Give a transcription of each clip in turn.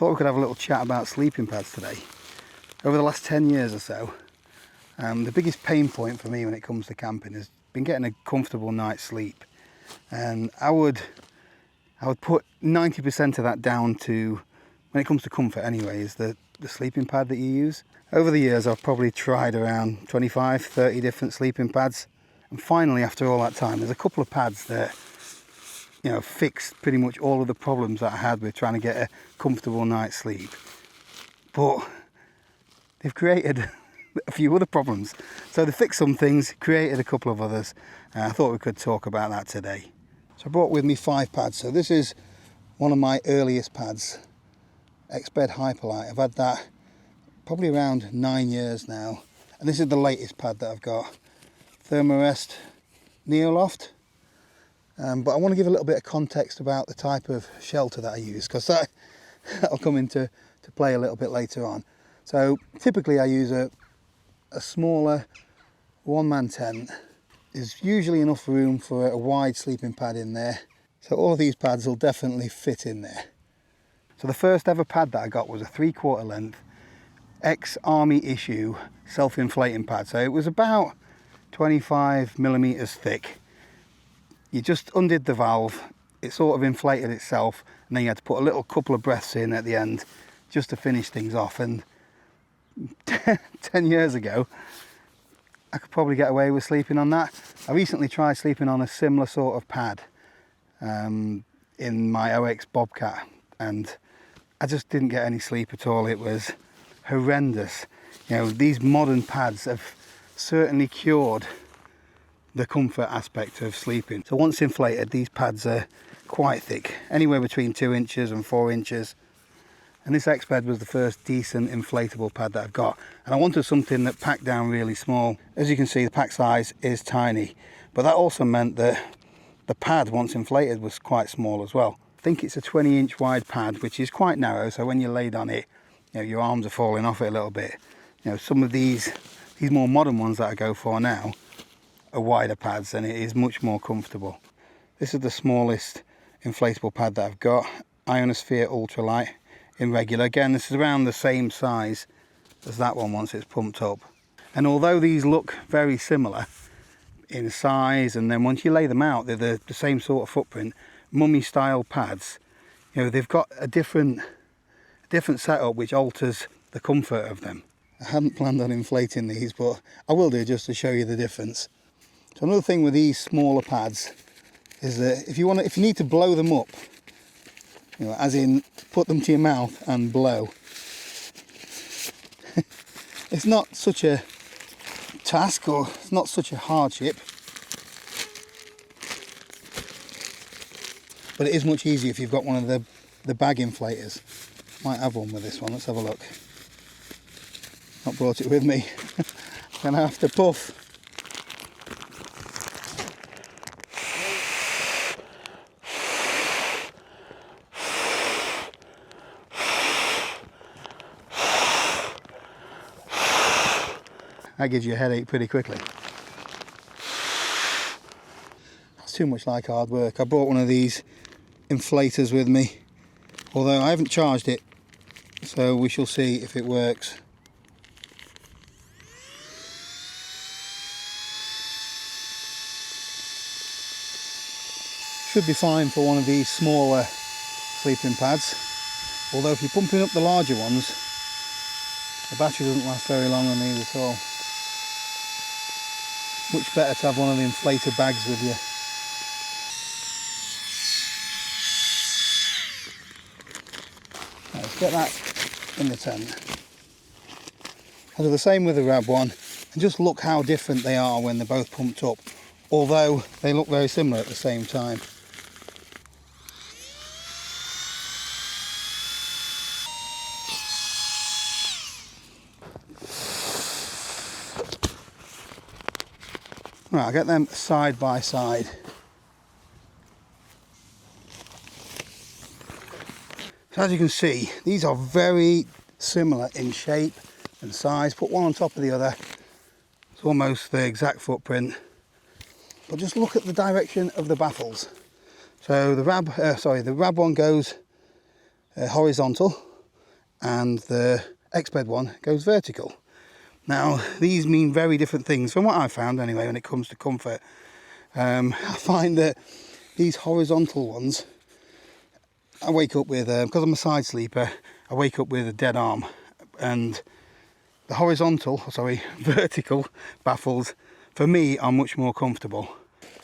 thought we could have a little chat about sleeping pads today. Over the last 10 years or so, the biggest pain point for me when it comes to camping has been getting a comfortable night's sleep. And I would put 90% of that down to, when it comes to comfort anyway, is the sleeping pad that you use. Over the years I've probably tried around 25, 30 different sleeping pads. And finally, after all that time, there's a couple of pads that, you know, fixed pretty much all of the problems that I had with trying to get a comfortable night's sleep. But they've created a few other problems. So they fixed some things, created a couple of others. I thought we could talk about that today. So I brought with me 5 pads. So this is one of my earliest pads, X-Bed Hyperlight. I've had that probably around 9 years now. And this is the latest pad that I've got, Thermarest Neoloft. But I want to give a little bit of context about the type of shelter that I use, because that'll come into play a little bit later on. So typically I use a smaller one-man tent. There's usually enough room for a wide sleeping pad in there. So all of these pads will definitely fit in there. So the first ever pad that I got was a 3/4 length ex-army issue self-inflating pad. So it was about 25 millimeters thick. You just undid the valve, it sort of inflated itself, and then you had to put a little couple of breaths in at the end just to finish things off. And 10 years ago, I could probably get away with sleeping on that. I recently tried sleeping on a similar sort of pad in my OX Bobcat, and I just didn't get any sleep at all. It was horrendous. You know, these modern pads have certainly cured the comfort aspect of sleeping. So once inflated, these pads are quite thick, anywhere between 2 inches and 4 inches. And this X-Bed was the first decent inflatable pad that I've got. And I wanted something that packed down really small. As you can see, the pack size is tiny, but that also meant that the pad, once inflated, was quite small as well. I think it's a 20-inch wide pad, which is quite narrow, so when you're laid on it, you know, your arms are falling off it a little bit. You know, some of these more modern ones that I go for now are wider pads, and it is much more comfortable. This is the smallest inflatable pad that I've got, Ionosphere Ultralight in regular. Again, this is around the same size as that one once it's pumped up. And although these look very similar in size, and then once you lay them out, they're the same sort of footprint, mummy style pads, you know, they've got a different setup which alters the comfort of them. I hadn't planned on inflating these, but I will do just to show you the difference. So another thing with these smaller pads is that if you need to blow them up, you know, as in put them to your mouth and blow, it's not such a task, or it's not such a hardship, but it is much easier if you've got one of the bag inflators. Might have one with this one. Let's have a look. Not brought it with me. Gonna have to puff. That gives you a headache pretty quickly. That's too much like hard work. I brought one of these inflators with me, although I haven't charged it, so we shall see if it works. Should be fine for one of these smaller sleeping pads, although if you're pumping up the larger ones, the battery doesn't last very long on these at all. Much better to have one of the inflator bags with you. Right, let's get that in the tent. I'll do the same with the Rab one, and just look how different they are when they're both pumped up, although they look very similar at the same time. Right, I'll get them side by side. So as you can see, these are very similar in shape and size. Put one on top of the other, it's almost the exact footprint. But just look at the direction of the baffles. So the Rab one goes horizontal, and the X-Bed one goes vertical. Now these mean very different things from what I found anyway when it comes to comfort. I find that these horizontal ones, I wake up with, because I'm a side sleeper, I wake up with a dead arm, and the vertical baffles for me are much more comfortable.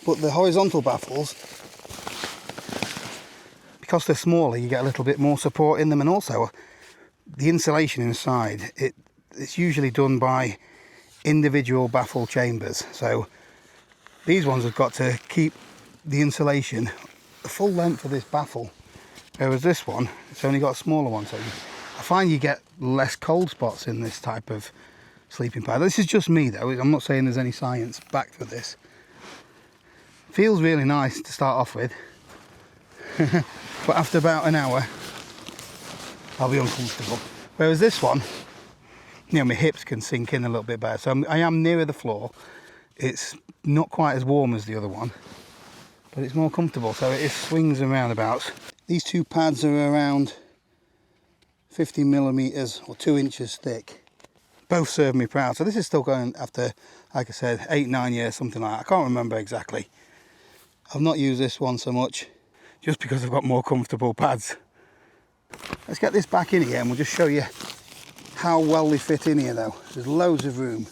But the horizontal baffles, because they're smaller, you get a little bit more support in them, and also the insulation inside, it's usually done by individual baffle chambers. So these ones have got to keep the insulation the full length of this baffle, whereas this one, it's only got a smaller one. So I find you get less cold spots in this type of sleeping pad. This is just me though, I'm not saying there's any science backed for this. Feels really nice to start off with. But after about an hour, I'll be uncomfortable. Whereas this one, you know, my hips can sink in a little bit better. So I am nearer the floor. It's not quite as warm as the other one, but it's more comfortable. So it swings and roundabouts. These two pads are around 50 millimeters or 2 inches thick. Both serve me proud. So this is still going after, like I said, 8-9 years, something like that. I can't remember exactly. I've not used this one so much, just because I've got more comfortable pads. Let's get this back in here and we'll just show you how well they fit in here though. There's loads of room.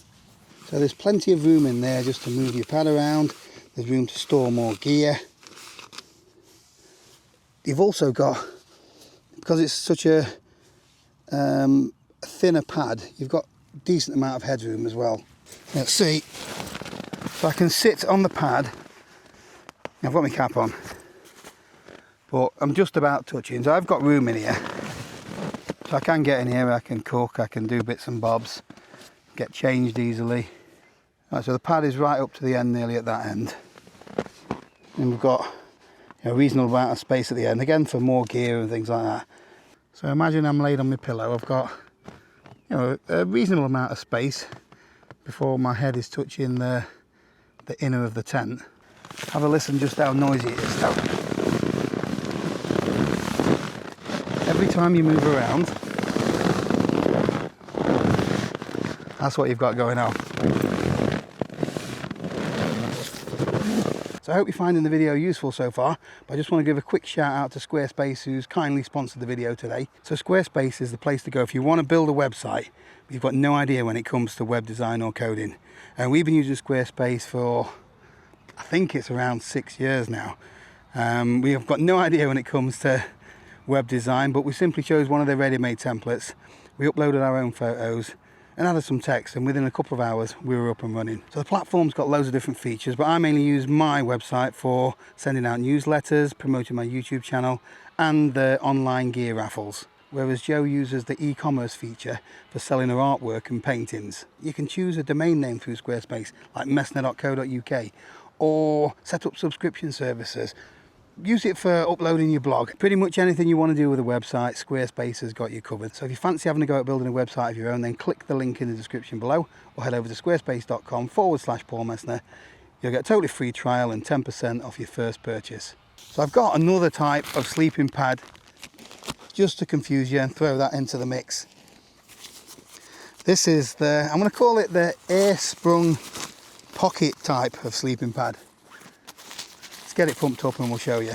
So there's plenty of room in there just to move your pad around. There's room to store more gear. You've also got, because it's such a thinner pad, you've got a decent amount of headroom as well. Let's see. So I can sit on the pad. I've got my cap on, but I'm just about touching, so I've got room in here. So I can get in here, I can cook, I can do bits and bobs, get changed easily. Right, so the pad is right up to the end, nearly at that end. And we've got a reasonable amount of space at the end, again for more gear and things like that. So imagine I'm laid on my pillow, I've got, you know, a reasonable amount of space before my head is touching the inner of the tent. Have a listen just how noisy it is now. Every time you move around, that's what you've got going on. So I hope you're finding the video useful so far, but I just want to give a quick shout out to Squarespace, who's kindly sponsored the video today. So Squarespace is the place to go if you want to build a website, but you've got no idea when it comes to web design or coding. And we've been using Squarespace for, I think it's around 6 years now. We have got no idea when it comes to web design, but we simply chose one of their ready-made templates. We uploaded our own photos and added some text, and within a couple of hours we were up and running. So the platform's got loads of different features, but I mainly use my website for sending out newsletters, promoting my YouTube channel and the online gear raffles, whereas Joe uses the e-commerce feature for selling her artwork and paintings. You can choose a domain name through Squarespace, like messner.co.uk, or set up subscription services. Use it for uploading your blog. Pretty much anything you want to do with a website, Squarespace has got you covered. So if you fancy having a go at building a website of your own, then click the link in the description below, or head over to squarespace.com/Paul Messner. You'll get a totally free trial and 10% off your first purchase. So I've got another type of sleeping pad, just to confuse you and throw that into the mix. This is I'm going to call it the air sprung pocket type of sleeping pad. Let's get it pumped up and we'll show you.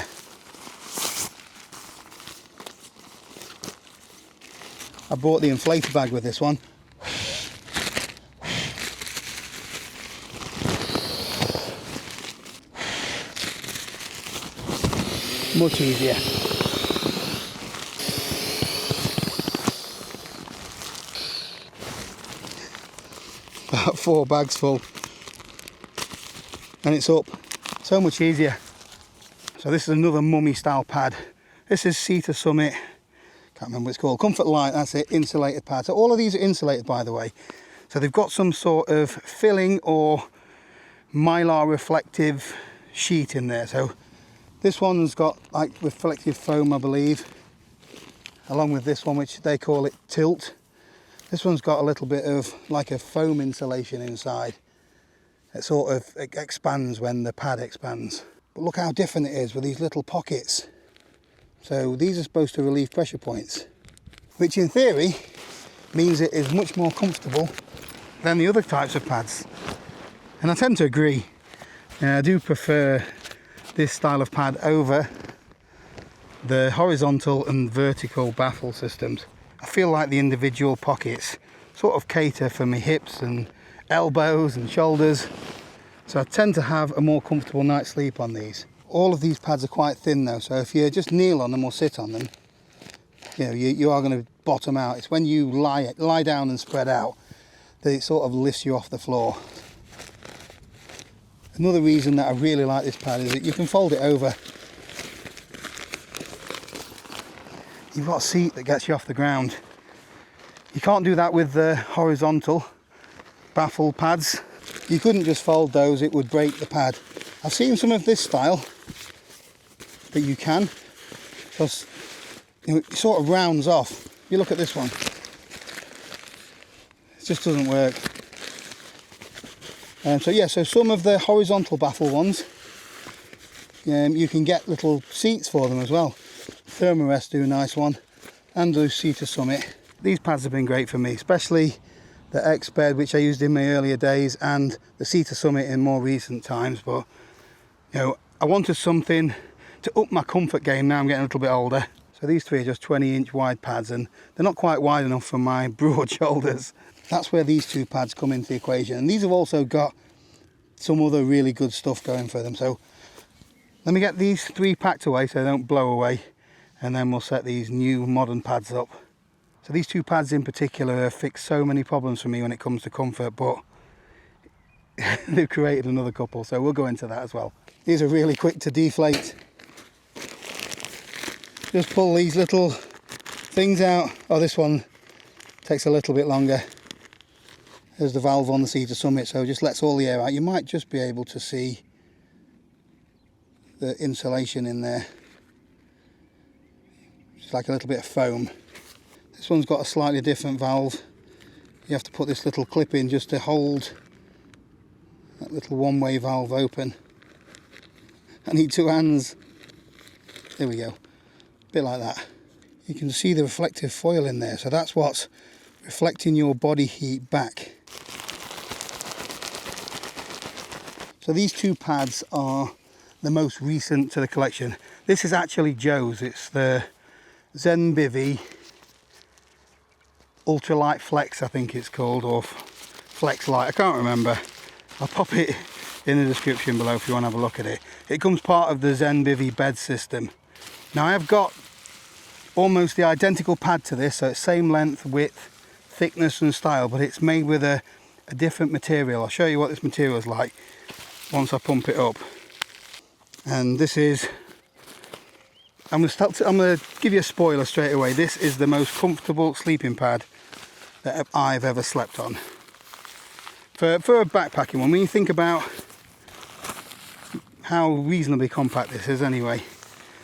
I bought the inflator bag with this one. Much easier. About 4 bags full. And it's up. So much easier. So this is another mummy style pad. This is Cedar Summit, can't remember what it's called, Comfort Light, that's it, insulated pad. So all of these are insulated, by the way. So they've got some sort of filling or mylar reflective sheet in there. So this one's got like reflective foam, I believe, along with this one, which they call it tilt. This one's got a little bit of like a foam insulation inside. It sort of expands when the pad expands. But look how different it is with these little pockets. So these are supposed to relieve pressure points. which in theory means it is much more comfortable than the other types of pads. And I tend to agree. I do prefer this style of pad over the horizontal and vertical baffle systems. I feel like the individual pockets sort of cater for my hips and elbows and shoulders, so I tend to have a more comfortable night's sleep on these. All of these pads are quite thin though, so if you just kneel on them or sit on them, you are going to bottom out. It's when you lie down and spread out that it sort of lifts you off the floor. Another reason that I really like this pad is that you can fold it over. You've got a seat that gets you off the ground. You can't do that with the horizontal baffle pads. You couldn't just fold those, it would break the pad. I've seen some of this style that you can, because it sort of rounds off. You look at this one, it just doesn't work. So some of the horizontal baffle ones, you can get little seats for them as well. Thermarest do a nice one, and do Seater Summit. These pads have been great for me, especially the X-Bed, which I used in my earlier days, and the Seater Summit in more recent times. But I wanted something to up my comfort game. Now I'm getting a little bit older, so these three are just 20-inch wide pads, and they're not quite wide enough for my broad shoulders. That's where these two pads come into the equation, and these have also got some other really good stuff going for them. So let me get these three packed away so they don't blow away, and then we'll set these new modern pads up. So these two pads in particular have fixed so many problems for me when it comes to comfort, but they've created another couple, so we'll go into that as well. These are really quick to deflate. Just pull these little things out. Oh, this one takes a little bit longer. There's the valve on the Seater Summit, so it just lets all the air out. You might just be able to see the insulation in there. It's like a little bit of foam. This one's got a slightly different valve. You have to put this little clip in just to hold that little one-way valve open. I need two hands. There we go. A bit like that. You can see the reflective foil in there, so that's what's reflecting your body heat back. So these two pads are the most recent to the collection. This is actually Joe's. It's the Zenbivy Ultralight Flex, I think it's called, or Flex Light, I can't remember. I'll pop it in the description below if you want to have a look at it. It comes part of the Zenbivy bed system. Now I have got almost the identical pad to this, so it's same length, width, thickness and style, but it's made with a different material. I'll show you what this material is like once I pump it up. And this is, I'm going to give you a spoiler straight away. This is the most comfortable sleeping pad that I've ever slept on. For a backpacking one, when you think about how reasonably compact this is anyway.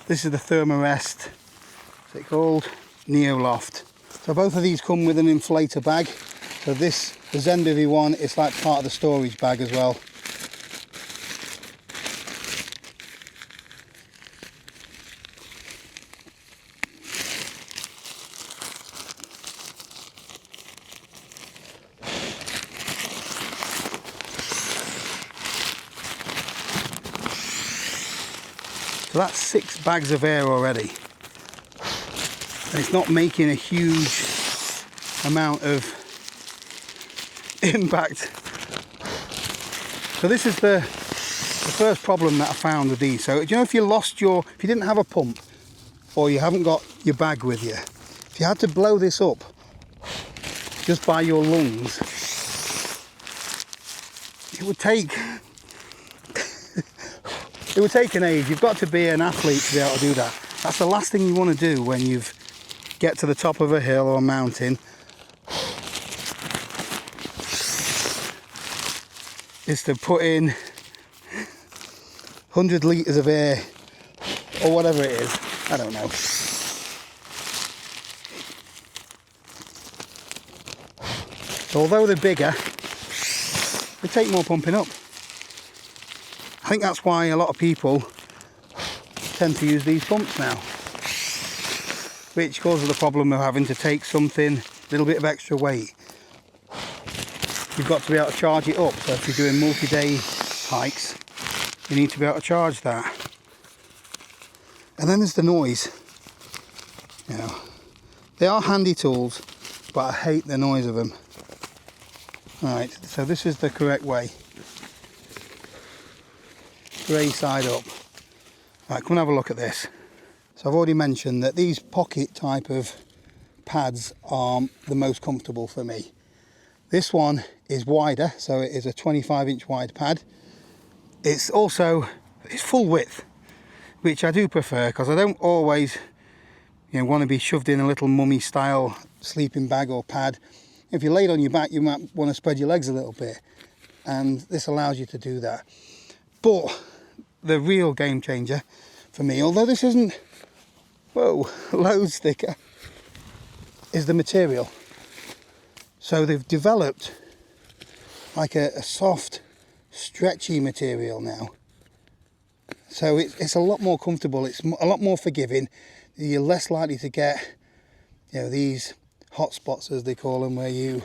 This is the Thermarest, what's it called? Neoloft. So both of these come with an inflator bag. So this, the Zenbivy one, it's like part of the storage bag as well. So that's 6 bags of air already, and it's not making a huge amount of impact. So this is the first problem that I found with these. So do you know, if you didn't have a pump, or you haven't got your bag with you, if you had to blow this up just by your lungs, it would take it would take an age. You've got to be an athlete to be able to do that. That's the last thing you want to do when you get to the top of a hill or a mountain, is to put in 100 litres of air or whatever it is. I don't know. So although they're bigger, they take more pumping up. I think that's why a lot of people tend to use these pumps now. which causes the problem of having to take something, a little bit of extra weight. You've got to be able to charge it up, so if you're doing multi-day hikes, you need to be able to charge that. And then there's the noise. You know, they are handy tools, but I hate the noise of them. Right, so this is the correct way. Grey side up. Right, come and have a look at this. So I've already mentioned that these pocket type of pads are the most comfortable for me. This one is wider, so it is a 25-inch wide pad. It's full width, which I do prefer because I don't always, want to be shoved in a little mummy style sleeping bag or pad. If you're laid on your back, you might want to spread your legs a little bit, and this allows you to do that. But the real game changer for me, although this isn't loads thicker, is the material. So they've developed like a soft, stretchy material now. So it's a lot more comfortable, it's a lot more forgiving. You're less likely to get, these hot spots, as they call them, where you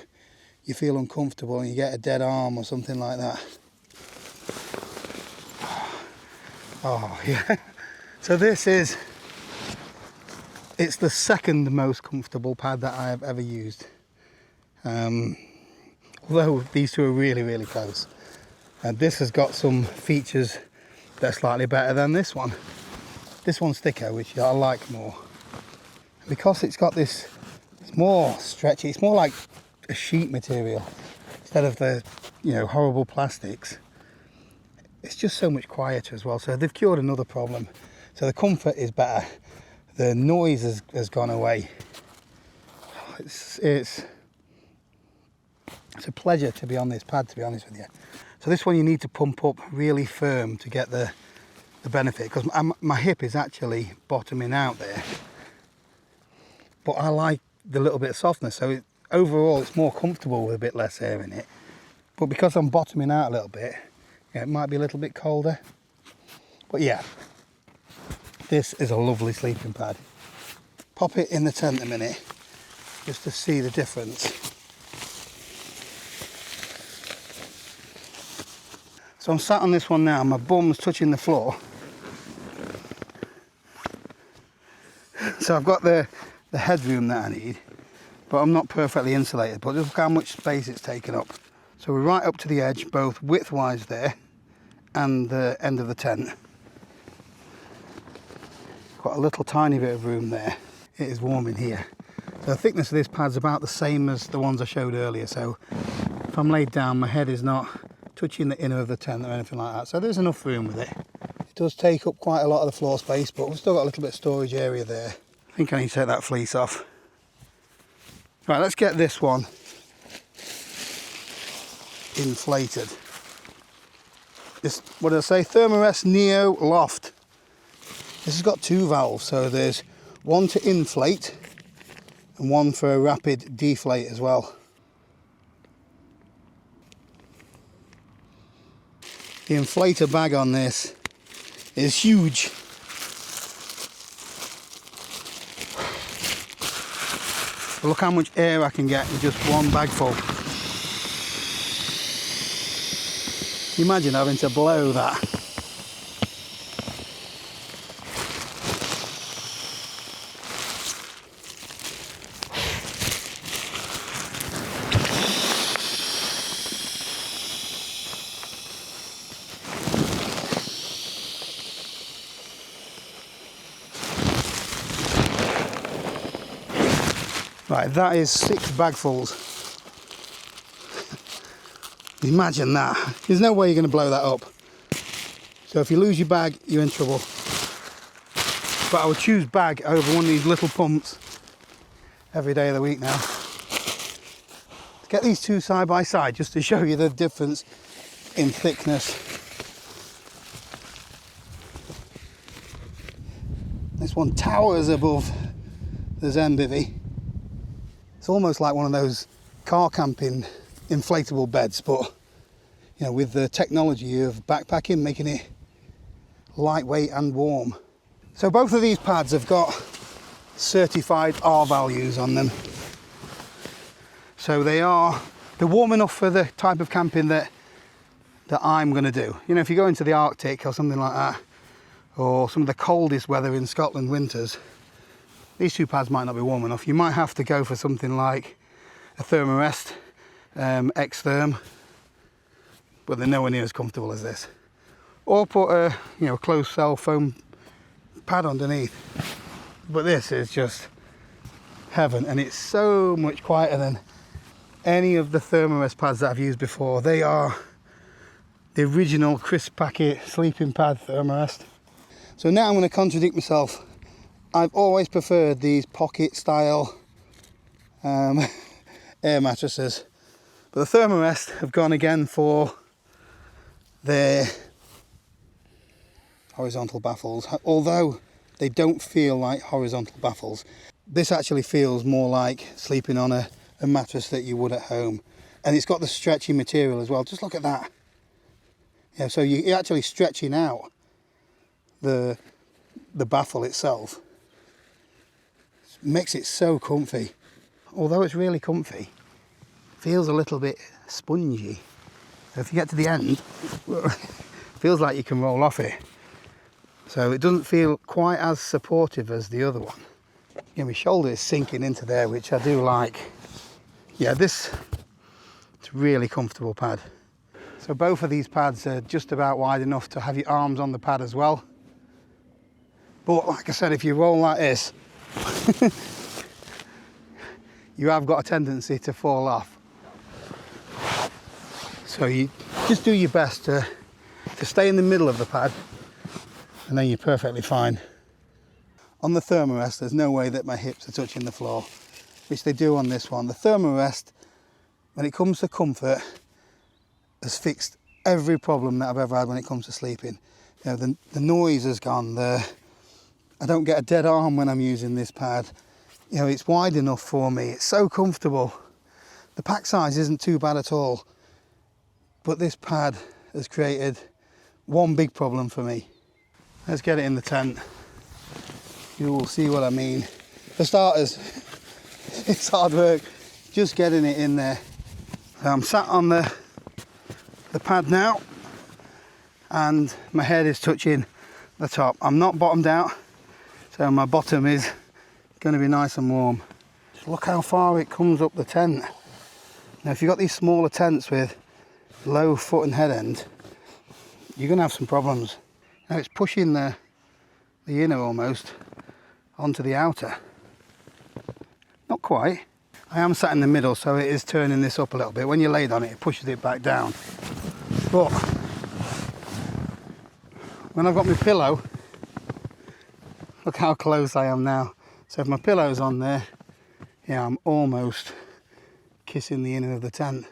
feel uncomfortable and you get a dead arm or something like that. Oh yeah. So it's the second most comfortable pad that I have ever used. Although these two are really, really close. And this has got some features that are slightly better than this one. This one's thicker, which I like more. Because it's got this, it's more stretchy, it's more like a sheet material instead of the, horrible plastics. It's just so much quieter as well. So they've cured another problem. So the comfort is better. The noise has gone away. It's a pleasure to be on this pad, to be honest with you. So this one you need to pump up really firm to get the benefit, because my hip is actually bottoming out there. But I like the little bit of softness, so overall it's more comfortable with a bit less air in it. But because I'm bottoming out a little bit, it might be a little bit colder. But yeah, this is a lovely sleeping pad. Pop it in the tent a minute, just to see the difference. So I'm sat on this one now, my bum's touching the floor. So I've got the headroom that I need, but I'm not perfectly insulated, but look how much space it's taken up. So we're right up to the edge, both width-wise there and the end of the tent. Got a little tiny bit of room there. It is warm in here. So the thickness of this pad's about the same as the ones I showed earlier, so if I'm laid down, my head is not touching the inner of the tent or anything like that, so there's enough room with it. It does take up quite a lot of the floor space, but we've still got a little bit of storage area there. I think I need to take that fleece off. Right, let's get this one inflated. This, what did I say? Thermarest Neo Loft. This has got two valves, so there's one to inflate and one for a rapid deflate as well. The inflator bag on this is huge. But look how much air I can get with just one bag full. Can you imagine having to blow that? Right, that is 6 bagfuls. Imagine that. There's no way you're going to blow that up. So if you lose your bag, you're in trouble. But I would choose bag over one of these little pumps every day of the week now. Get these two side by side just to show you the difference in thickness. This one towers above the Zen bivvy. It's almost like one of those car camping inflatable beds, but with the technology of backpacking, making it lightweight and warm. So both of these pads have got certified R values on them. So they're warm enough for the type of camping that I'm going to do. You know, if you go into the Arctic or something like that, or some of the coldest weather in Scotland winters, these two pads might not be warm enough. You might have to go for something like a Thermarest X-Therm, but they're nowhere near as comfortable as this. Or put a closed cell foam pad underneath. But this is just heaven, and it's so much quieter than any of the Thermarest pads that I've used before. They are the original crisp packet sleeping pad Thermarest. So now I'm going to contradict myself. I've always preferred these pocket style air mattresses, but the Thermarest have gone again for their horizontal baffles. Although they don't feel like horizontal baffles, this actually feels more like sleeping on a mattress that you would at home. And it's got the stretchy material as well. Just look at that. Yeah, so you're actually stretching out the baffle itself. It makes it so comfy. Although it's really comfy, it feels a little bit spongy. So if you get to the end, it feels like you can roll off it. So it doesn't feel quite as supportive as the other one. Yeah, my shoulder is sinking into there, which I do like. Yeah, it's a really comfortable pad. So both of these pads are just about wide enough to have your arms on the pad as well. But like I said, if you roll like this, you have got a tendency to fall off. So you just do your best to stay in the middle of the pad, and then you're perfectly fine. On the Thermarest, there's no way that my hips are touching the floor, which they do on this one. The Thermarest, when it comes to comfort, has fixed every problem that I've ever had when it comes to sleeping. You know, the noise has gone. I don't get a dead arm when I'm using this pad. You know, it's wide enough for me. It's so comfortable. The pack size isn't too bad at all. But this pad has created one big problem for me. Let's get it in the tent. You will see what I mean. For starters, it's hard work just getting it in there. So I'm sat on the pad now, and my head is touching the top. I'm not bottomed out, so my bottom is going to be nice and warm. Just look how far it comes up the tent. Now if you've got these smaller tents with low foot and head end, you're going to have some problems. Now it's pushing the inner almost onto the outer. Not quite. I am sat in the middle, so it is turning this up a little bit. When you're laid on it, it pushes it back down. But when I've got my pillow, look how close I am now. So if my pillow's on there, yeah, I'm almost kissing the inner of the tent.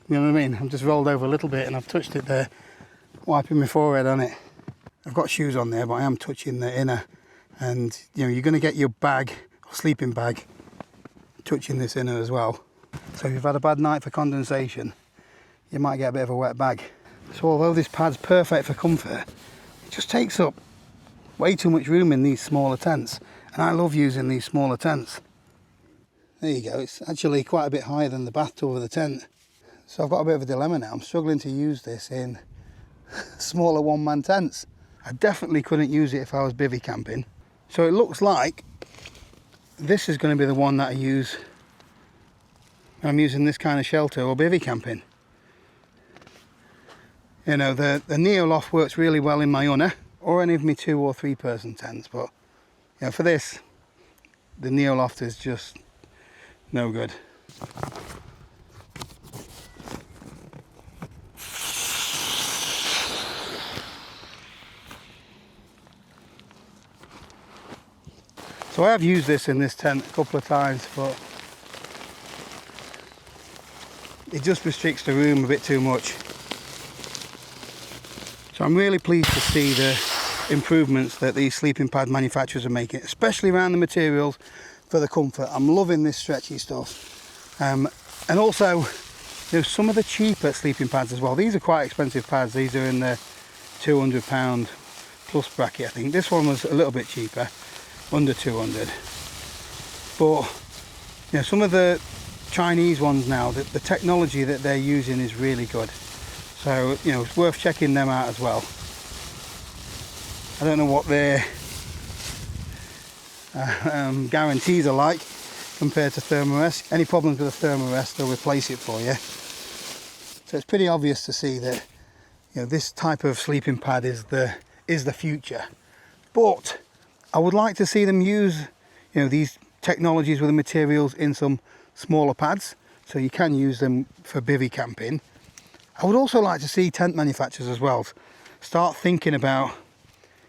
You know what I mean? I'm just rolled over a little bit and I've touched it there, wiping my forehead on it. I've got shoes on there, but I am touching the inner. And you know, you're going to get your bag, or sleeping bag, touching this inner as well. So if you've had a bad night for condensation, you might get a bit of a wet bag. So although this pad's perfect for comfort, it just takes up way too much room in these smaller tents. And I love using these smaller tents. There you go, it's actually quite a bit higher than the bathtub of the tent. So I've got a bit of a dilemma now. I'm struggling to use this in smaller one-man tents. I definitely couldn't use it if I was bivvy camping. So it looks like this is going to be the one that I use when I'm using this kind of shelter or bivvy camping. You know, the Neoloft works really well in my Unna or any of my 2 or 3 person tents, but you know, for this, the Neoloft is just no good. So I have used this in this tent a couple of times, but it just restricts the room a bit too much. So I'm really pleased to see the improvements that these sleeping pad manufacturers are making, especially around the materials for the comfort. I'm loving this stretchy stuff. And also, there's some of the cheaper sleeping pads as well. These are quite expensive pads. These are in the £200 plus bracket, I think. This one was a little bit cheaper, under 200. but you know, some of the Chinese ones now, the technology that they're using is really good. So you know, it's worth checking them out as well. I don't know what their guarantees are like compared to Thermarest. Any problems with a Thermarest, they'll replace it for you. So it's pretty obvious to see that, you know, this type of sleeping pad is the future. But I would like to see them use, you know, these technologies with the materials in some smaller pads, so you can use them for bivvy camping. I would also like to see tent manufacturers as well start thinking about,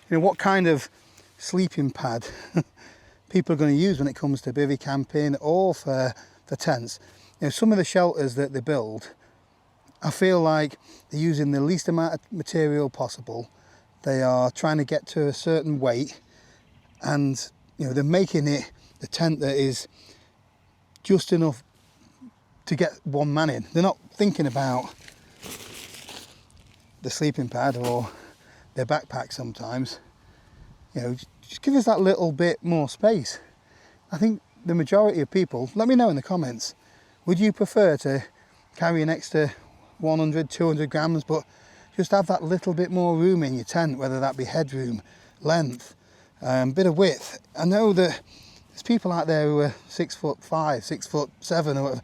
you know, what kind of sleeping pad people are going to use when it comes to bivvy camping or for tents. You know, some of the shelters that they build, I feel like they're using the least amount of material possible. They are trying to get to a certain weight, and you know, they're making it the tent that is just enough to get one man in. They're not thinking about the sleeping pad or their backpack sometimes. You know, just give us that little bit more space. I think the majority of people, let me know in the comments, would you prefer to carry an extra 100, 200 grams, but just have that little bit more room in your tent, whether that be headroom, length, bit of width? I know that there's people out there who are 6'5", 6'7", or whatever.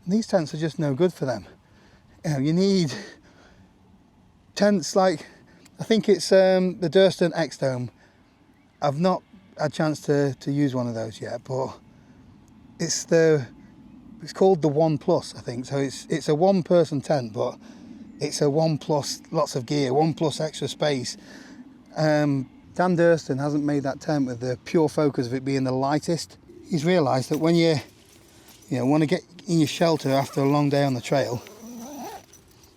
And these tents are just no good for them. You know, you need tents like, I think it's the Durston X-Dome. I've not had a chance to use one of those yet, but it's called the One Plus, I think. So it's a one-person tent, but it's a One Plus, lots of gear, One Plus extra space. Dan Durston hasn't made that tent with the pure focus of it being the lightest. He's realised that when you want to get in your shelter after a long day on the trail,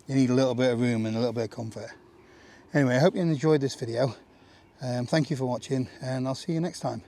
you need a little bit of room and a little bit of comfort. Anyway, I hope you enjoyed this video. Thank you for watching, and I'll see you next time.